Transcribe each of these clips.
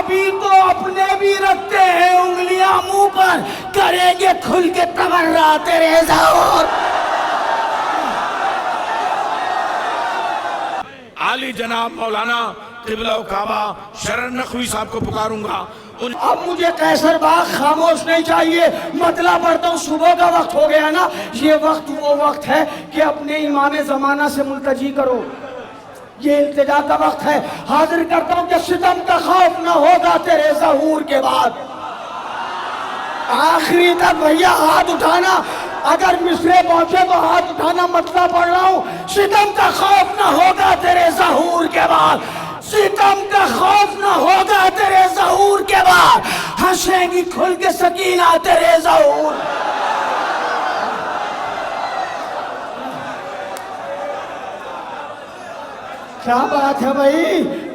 अभी तो अपने भी रखते हैं उंगलियां मुंह पर, करेंगे खुल के तबर्रा तेरे ज़हूर। आली जनाब मौलाना क़िबला काबा शरण नकवी साहब को पुकारूंगा। अब मुझे कैसर बाग खामोश नहीं चाहिए, मतला पढ़ता हूँ। सुबह का वक्त हो गया ना, ये वक्त वो वक्त है कि अपने इमाम ज़माना से मुल्तजी करो। ये इल्तिजा का वक्त है। हाजिर करता हूँ कि सितम का खौफ न होगा तेरे ज़हूर के बाद। आखिरी तक भैया हाथ उठाना, अगर मिसरे पहुंचे तो हाथ उठाना। मतला पढ़ रहा हूँ, सितम का खौफ न होगा तेरे ज़हूर के बाद। सितम का खौफ न होगा तेरे ज़हूर के बाद। हंसेंगी खुल के सकीना तेरे ज़हूर। क्या बात है भाई,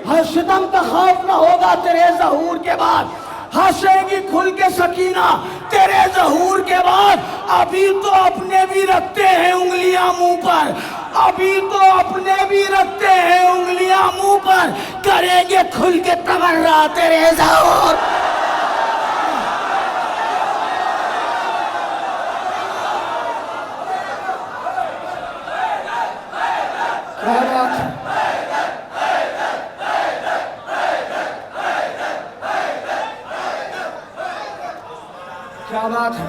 हर सितम का खौफ न होगा तेरे ज़हूर के बाद। हंसेगी खुल के सकीना तेरे ज़हूर के बाद। अभी तो अपने भी रखते हैं उंगलियां मुंह पर, अभी तो अपने भी रखते हैं उंगलियां मुंह पर, करेंगे खुल के तबर्रा तेरे ज़हूर। क्या बात है, क्या बात है,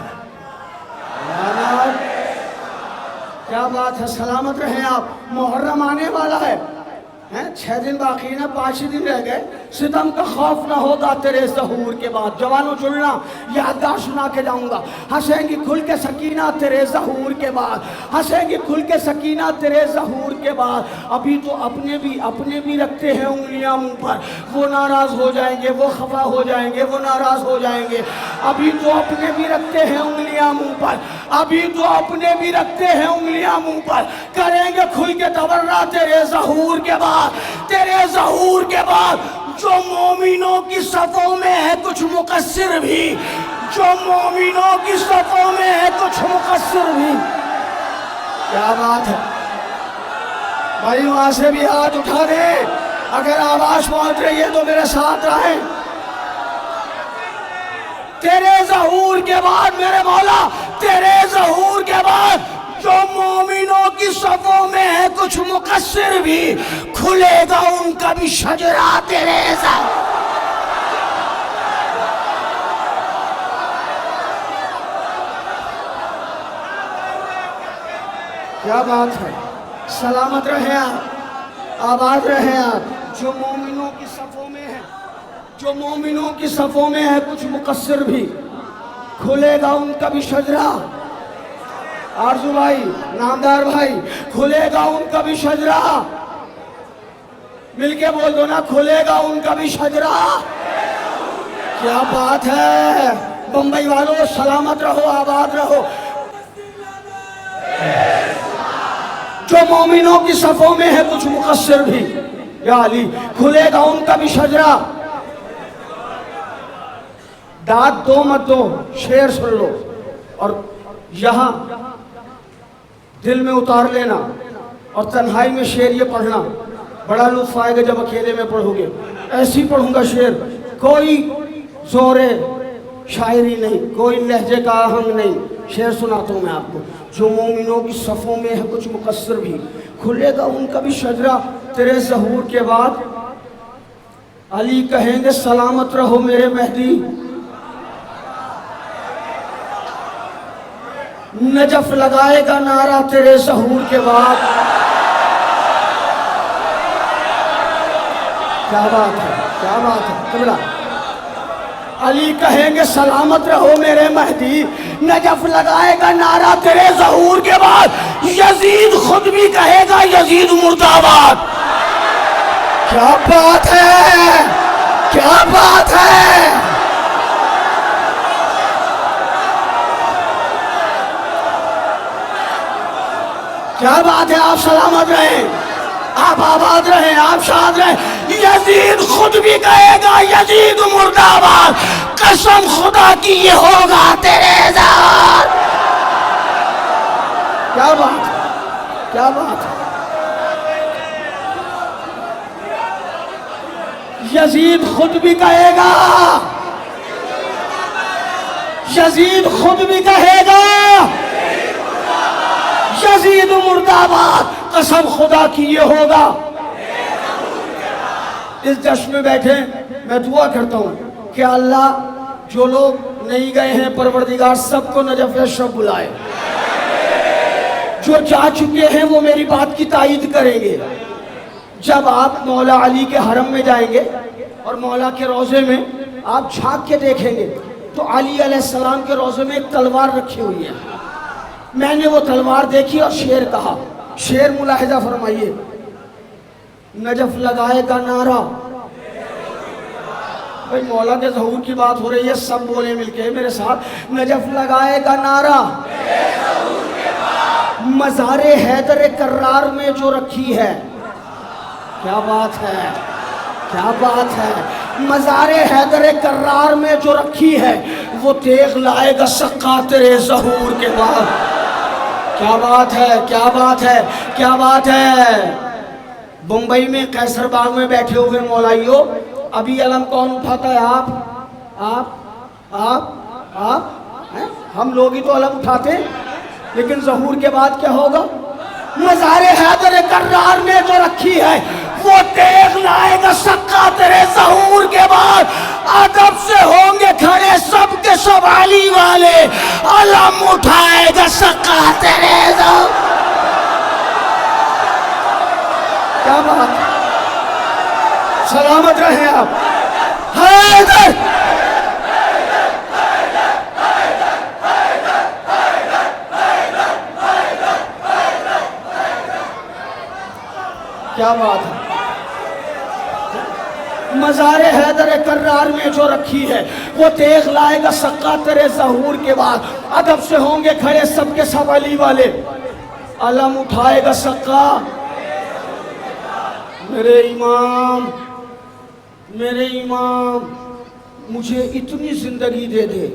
क्या बात है। सलामत रहे आप। मुहर्रम आने वाला है, 6 दिन बाकी है ना, 5 ही दिन रह गए। सितम का खौफ ना होगा तेरे ज़हूर के बाद। जवानों चुनना, याददाश्त सुना के जाऊंगा। हंसेंगी खुल के सकीना तेरे ज़हूर के बाद। हंसेंगी खुल के सकीना तेरे ज़हूर के बाद। अभी तो अपने भी रखते हैं उंगलियां मुंह पर। वो नाराज हो जाएंगे, वो खफा हो जाएंगे, वो नाराज हो जाएंगे। अभी तो अपने भी रखते हैं उंगलियां मुंह पर, अभी तो अपने भी रखते हैं उंगलियां मुंह पर, करेंगे खुल के तबर्रा तेरे ज़हूर के बाद। तेरे ज़हूर के बाद जो मोमिनों की सफ़ों में है कुछ मुकस्सिर भी, जो मोमिनों की सफ़ों में है कुछ मुकस्सिर भी। क्या बात है भाई, वहां से भी हाथ उठा दे अगर आवाज पहुंच रही है तो मेरे साथ रहे। तेरे ज़हूर के बाद मेरे मौला, तेरे ज़हूर के बाद जो मोमिनों की सफ़ों में है कुछ मुकस्सिर भी, खुलेगा उनका भी शजरा तेरे ज़हूर। क्या बात है, सलामत रहे आप, आबाद रहे आप। जो मोमिनों की सफ़ों में है, जो मोमिनों की सफ़ों में है कुछ मुकस्सिर भी, खुलेगा उनका भी शजरा। आरजू भाई, नामदार भाई, खुलेगा उनका भी शजरा। मिलके बोल दो ना, खुलेगा उनका भी शजरा। क्या बात है बम्बई वालों, सलामत रहो, आबाद रहो। जो मोमिनों की सफ़ों में है कुछ मुकस्सिर भी, या अली, खुलेगा उनका भी शजरा। दाद दो मत दो, शेर सुन लो और यहां दिल में उतार लेना, और तन्हाई में शेर ये पढ़ना। बड़ा लुत्फ आएगा जब अकेले में पढ़ोगे। ऐसी पढ़ूंगा शेर, कोई जोरे शायरी नहीं, कोई लहजे का आहंग नहीं। शेर सुनाता हूँ मैं आपको। जो मोमिनों की सफ़ों में है कुछ मुकस्सिर भी, खुलेगा उनका भी शजरा तेरे ज़हूर के बाद। अली कहेंगे सलामत रहो मेरे मेहदी, नजफ लगाएगा नारा तेरे ज़हूर के बाद। क्या बात है, क्या बात है कबला। अली कहेंगे सलामत रहो मेरे मेहदी, नजफ लगाएगा नारा तेरे ज़हूर के बाद। यजीद खुद भी कहेगा यजीद मुर्दाबाद। क्या बात है, क्या बात है। क्या बात है, आप सलामत रहें, आप आबाद रहें, आप शाद रहें। यजीद खुद भी कहेगा यजीद मुर्दाबाद। कसम खुदा की ये होगा तेरे साथ। क्या बात है, क्या बात है। यजीद खुद भी कहेगा, यजीद खुद भी कहेगा, यजीद मुर्दाबाद, कसम खुदा की ये होगा। इस जश्न में बैठे मैं दुआ करता हूँ कि अल्लाह जो लोग नहीं गए हैं परवरदिगार सबको नजफ अशरफ बुलाए, जो जा चुके हैं वो मेरी बात की तायीद करेंगे। जब आप मौला अली के हरम में जाएंगे और मौला के रोज़े में आप झांक के देखेंगे तो अली अलैहिस्सलाम के रोज़े में एक तलवार रखी हुई है। मैंने वो तलवार देखी और शेर कहा, शेर मुलाहिजा फरमाइए, नजफ लगाएगा नारा। भाई मौला के ज़हूर की बात हो रही है, सब बोले मिलके मेरे साथ, नजफ लगाएगा नारा। मज़ारे हैदर कर्रार में जो रखी है, क्या बात है, क्या बात है, मज़ारे हैदर कर्रार में जो रखी है वो तेग लाएगा सक्का तेरे ज़हूर के बाद। क्या बात है, क्या बात है, क्या बात है। मुंबई में कैसर बाग में बैठे हुए मौलाइयों, अभी अलम कौन उठाता है? आप हैं? हम लोग ही तो अलम उठाते, लेकिन ज़हूर के बाद क्या होगा? मज़ारे हैदर कर्रार में जो रखी है वो तेग लाएगा सक्का तेरे ज़हूर के बाद। अदब से होंगे खड़े सब के सब अली वाले, अलम उठाएगा सक्का तेरे ज़हूर। क्या बात, सलामत रहे आप। हैदर क्या बात है। मज़ारे हैदर कर्रार में जो रखी है वो तेग लाएगा सक्का तेरे ज़हूर के बाद। अदब से होंगे खड़े सब के सब अली वाले, अलम उठाएगा सक्का। मेरे इमाम, मेरे इमाम, मुझे इतनी जिंदगी दे दे।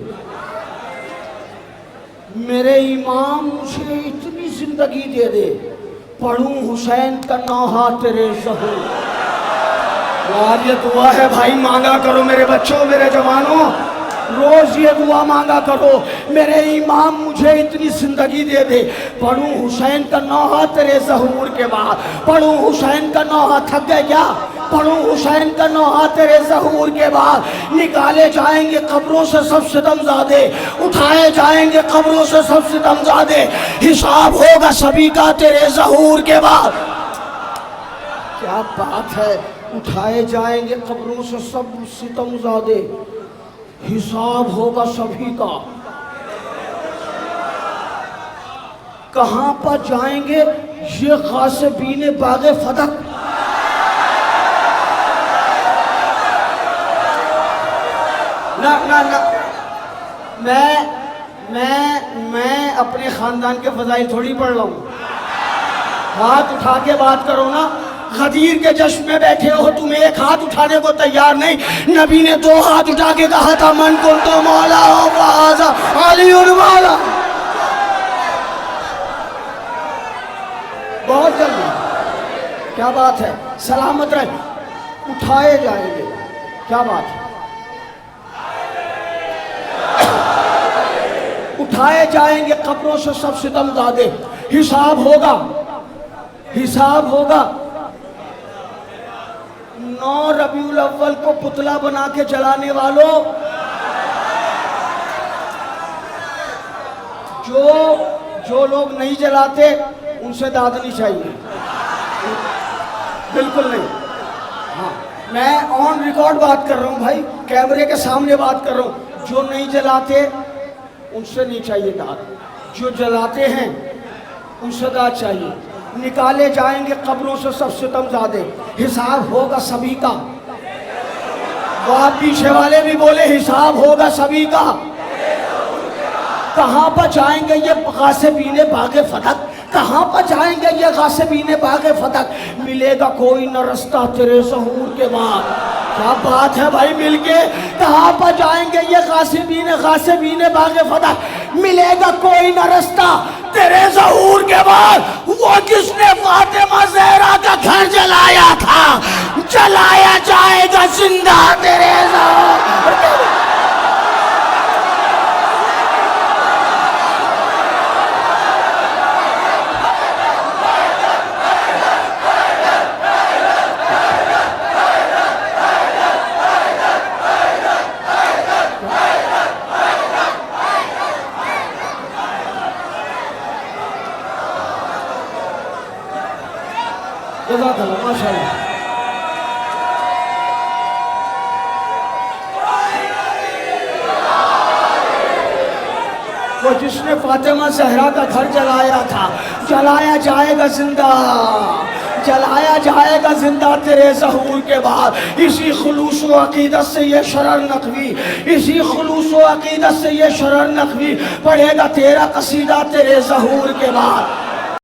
मेरे इमाम, मुझे इतनी जिंदगी दे दे, पढ़ूं हुसैन का नौहा तेरे ज़हूर। यार ये दुआ है भाई, मांगा करो मेरे बच्चों, मेरे जवानों, रोज ये दुआ मांगा करो। मेरे इमाम, मुझे इतनी जिंदगी दे दे, पढ़ूं हुसैन का नौहा तेरे ज़हूर के बाद। पढ़ूं हुसैन का नौहा, थक गए क्या? पढ़ूं हुसैन का नौहा तेरे ज़हूर के बाद। निकाले जाएंगे कब्रों से सब सितमज़ादे, उठाए जाएंगे कब्रों से सब सितमज़ादे, हिसाब होगा सभी का तेरे ज़हूर के बाद। क्या बात है, उठाए जाएंगे कब्रों से सब सितमज़ादे, हिसाब होगा सभी का। कहां पर जाएंगे ये गासिबीन बाग़े फदक? ना ना ना, मैं अपने खानदान के फजाइल थोड़ी पढ़ रहा हूं। हाथ उठा के बात करो ना। गदीर के जश्न में बैठे हो तुम, एक हाथ उठाने को तैयार नहीं। नबी ने 2 हाथ उठा के कहा था, मन को तो मौला हो अली मौला। बहुत जल्दी, क्या बात है, सलामत रहे, उठाए जाएंगे। क्या बात है, उठाए जाएंगे कब्रों से सब सितमज़ादे, हिसाब होगा, हिसाब होगा। 9 रबीउल अव्वल को पुतला बना के जलाने वालों, जो लोग नहीं जलाते उनसे दादनी चाहिए, बिल्कुल नहीं। हाँ, मैं ऑन रिकॉर्ड बात कर रहा हूँ भाई, कैमरे के सामने बात कर रहा हूँ। जो नहीं जलाते उनसे नहीं चाहिए दाद, जो जलाते हैं उनसे दाद चाहिए। निकाले जाएंगे कब्रों से सब सितमज़ादे, हिसाब होगा सभी का। वो आप पीछे वाले भी बोले, हिसाब होगा सभी का। कहाँ पर जाएंगे ये गासिबीन बाग़े फदक? कहाँ पर जाएंगे ये गासिबीन बाग़े फदक? मिलेगा कोई न रास्ता तेरे ज़हूर के बाद। क्या बात है भाई, मिलके कहाँ पर जाएंगे ये गासिबीन बाग़े फदक? मिलेगा कोई न रास्ता तेरे ज़हूर के बाद। वो जिसने फातिमा ज़हरा का घर जलाया था, जलाया जाएगा जिंदा तेरे ज़हूर के बाद। जज़ाकल्लाह, माशाअल्लाह। वो जिसने फातिमा ज़हरा का घर जलाया था, जलाया जाएगा जिंदा, जलाया जाएगा जिंदा तेरे ज़हूर के बाद। इसी खुलूस व अकीदत से ये शरर नकवी, इसी खुलूस व अकीदत से ये शरर नकवी पढ़ेगा तेरा कसीदा तेरे ज़हूर के बाद।